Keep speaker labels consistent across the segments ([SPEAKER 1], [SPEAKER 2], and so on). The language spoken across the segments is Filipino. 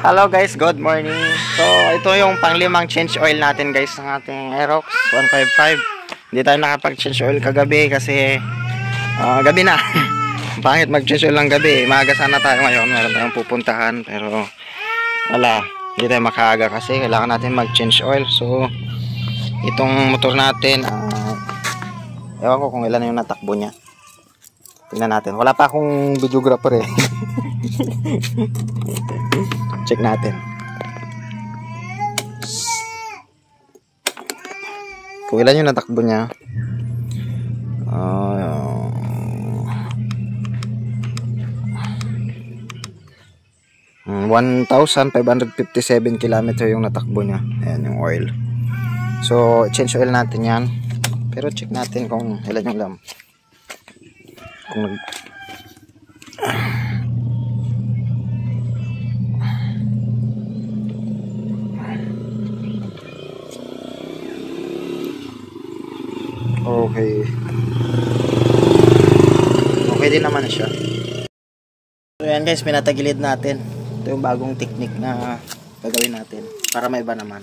[SPEAKER 1] Hello guys, good morning. So ito yung panglimang change oil natin guys ng ating Aerox 155. Hindi tayo nakapag-change oil kagabi kasi gabi na. Pangit mag-change oil lang gabi. Maaga sana tayo ngayon, meron tayong pupuntahan pero wala, hindi tayo makaaga kasi kailangan natin mag-change oil. So itong motor natin, ewan ko kung ilan yung natakbo niya. Tingnan natin. Wala pa akong videographer eh. Check natin. Kung ilan yung natakbo niya. 1,557 kilometer yung natakbo niya. Ayan yung oil. So change oil natin yan. Pero check natin kung ilan yung lam. Kung okay din naman siya. So yan guys, pinatagilid natin. Ito yung bagong technique na gagawin natin para may iba naman.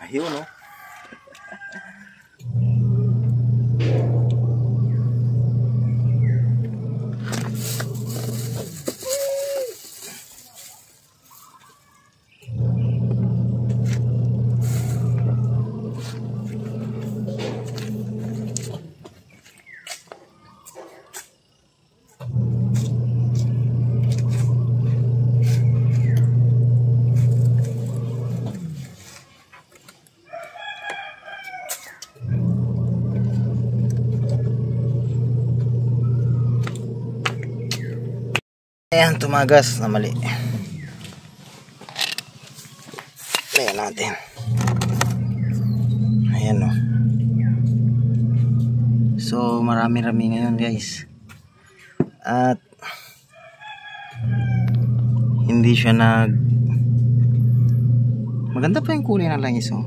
[SPEAKER 1] Ayun, no? Ayan, tumagas na mali. Ayan natin. Ayan, no. So marami-rami ngayon guys. At hindi siya maganda pa yung kulay ng langis, oh.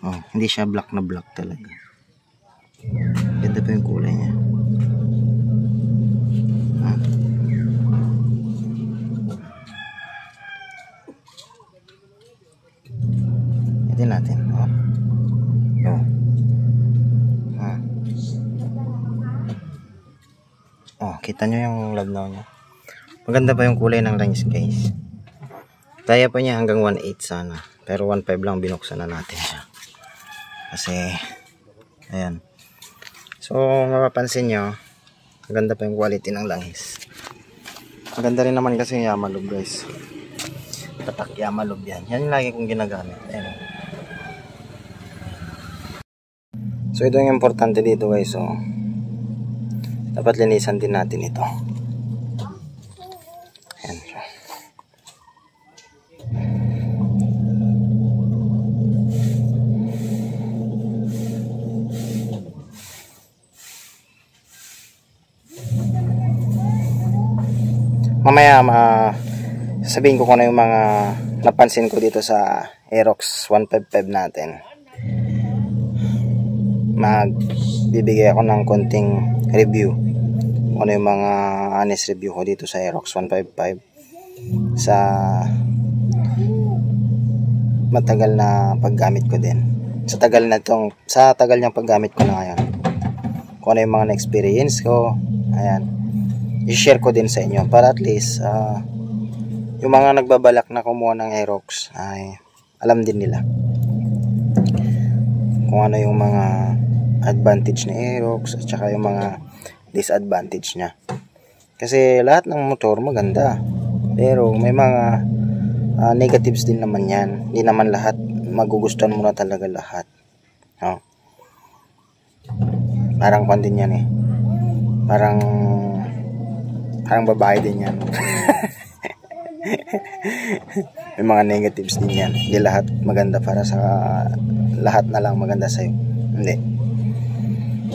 [SPEAKER 1] Oh, hindi siya black na black talaga. Ganda pa yung kulay niya. Ito natin. Kita nyo yung labnaw niya. Maganda pa yung kulay ng langis guys. Kaya pa niya hanggang 1.8 sana. Pero 1.5 lang binuksan na natin siya. Kasi ayan. So mapapansin nyo, maganda pa yung quality ng langis. Maganda rin naman kasi yung Yamalog guys. Tatak Yamalog yan. Yan yung lagi kong ginagamit. Ayan. So ito yung importante dito guys. So dapat linisan din natin ito. Ayan. Mamaya sasabihin ko kung ano yung mga napansin ko dito sa Aerox 155 natin. Magbibigay ako ng konting review kung ano yung mga honest review ko dito sa Aerox 155 sa matagal na paggamit ko din, sa tagal niyang paggamit ko na ngayon, kung ano yung mga na-experience ko. Ayan, i-share ko din sa inyo para at least yung mga nagbabalak na kumuha ng Aerox ay alam din nila. kung ano yung mga advantage ni Aerox at saka yung mga disadvantage niya. Kasi lahat ng motor maganda, pero may mga negatives din naman yan. Hindi naman lahat magugustuhan mo na talaga lahat. No? Parang kwan din yan eh. Parang babae din yan. May mga negatives din yan. Hindi lahat maganda para sa lahat na lang maganda sa'yo. Hindi.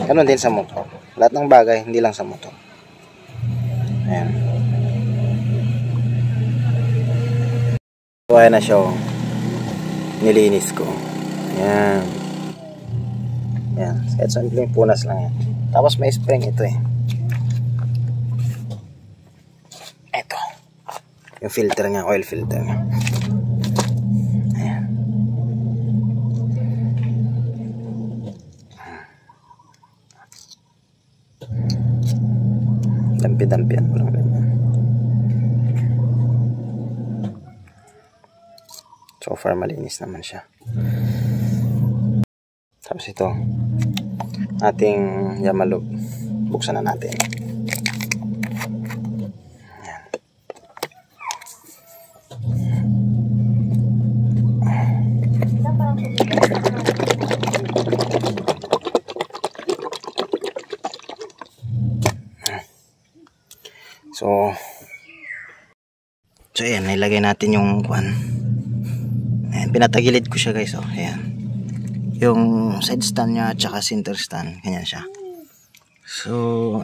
[SPEAKER 1] Ganun din sa motor. Lahat ng bagay, hindi lang sa motor. Ayan. So, ayan na siya. Nilinis ko. Ayan. Ayan. Kahit simpleng punas lang yan. Tapos may spring ito eh. Ito. Yung filter niya, oil filter niya. Ayan. Dampi-dampian ko lang ganyan. So far malinis naman siya. Tapos ito ating Yamalog, buksan na natin. Ayan. So ayan, nilagay natin yung kwan. Ayan, pinatagilid ko siya guys. Oh, ayan. Yung side stand niya at saka center stand, ganyan siya. So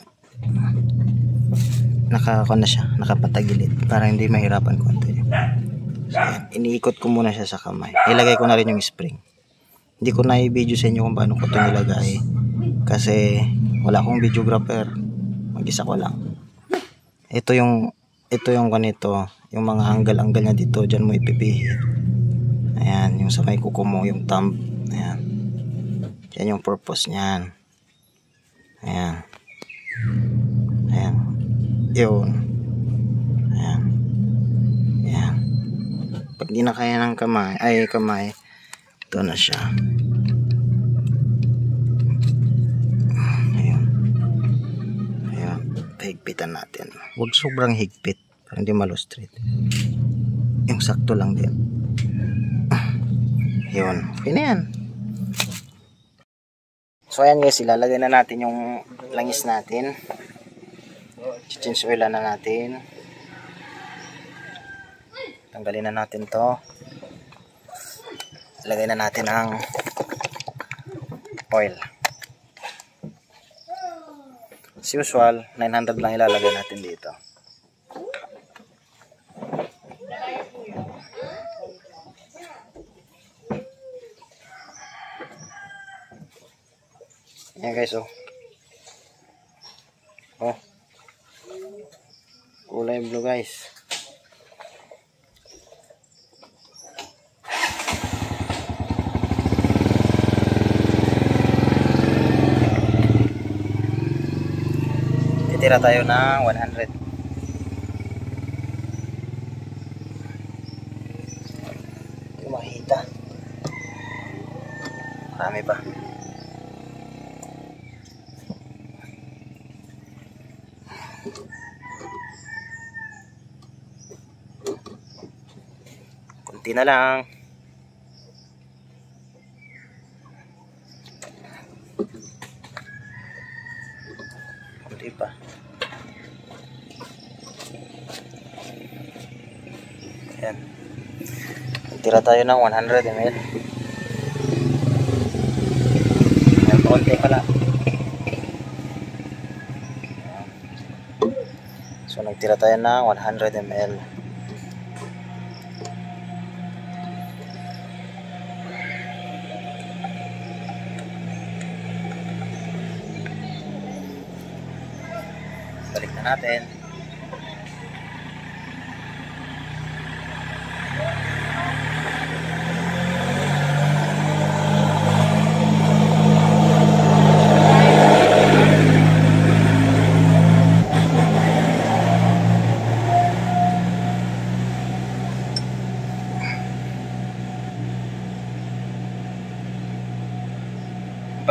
[SPEAKER 1] nakakon na siya, nakapatagilid para hindi mahirapan konti. So ayan, iniikot ko muna siya sa kamay. Ilagay ko na rin yung spring. Hindi ko na i-video sa inyo kung paano ko ito nilagay kasi wala akong videographer, mag-isa ko lang. Ito yung ganito, yung mga anggal-anggal niya dito, dyan mo ipipihit. Ayan, yung sa may kuko mo, yung thumb. Ayan. Yan yung purpose niyan. Ayan. Ayan. Yun. Ayan. Ayan. Pag di na kaya ng kamay, ito na siya. Ayan. Ayan. Higpitan natin. Huwag sobrang higpit para hindi malustrit. Yung sakto lang din. Yun. Okay na yan. So ayan guys, ilalagay na natin yung langis natin. Change oil na natin. Tanggalin na natin to. Ilagay na natin ang oil. As usual, 900 lang ilalagay natin dito. Ayan guys, oh. Oh. Kulay blue guys. Titira tayo ng 100. Hindi makita. Marami pa. Kunti na lang. Kunti pa. Ayan. Tira tayo ng 100 ml. Ayan, kunti pala. So nagtira tayo ng 100 ml. Balik na natin.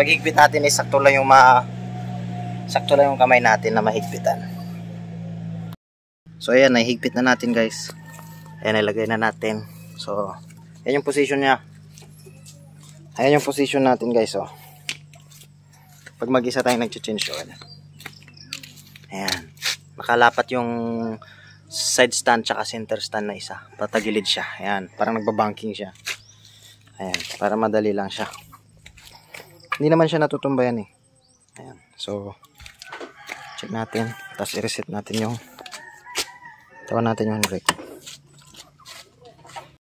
[SPEAKER 1] paghigpit natin is sakto lang yung kamay natin na mahigpitan. So ayan, nahigpit na natin guys. Ayan, ilagay na natin. So ayan yung position niya. Ayan yung position natin guys. Oh. Pag mag-isa tayong nag-change oil. Ayan. Nakalapat yung side stand tsaka center stand na isa. Patagilid siya. Ayan. Parang nagbabanking siya. Ayan. Para madali lang siya. Hindi naman siya natutumba yan eh. Ayan. So check natin. Tapos i-reset natin yung tawa natin yung brake.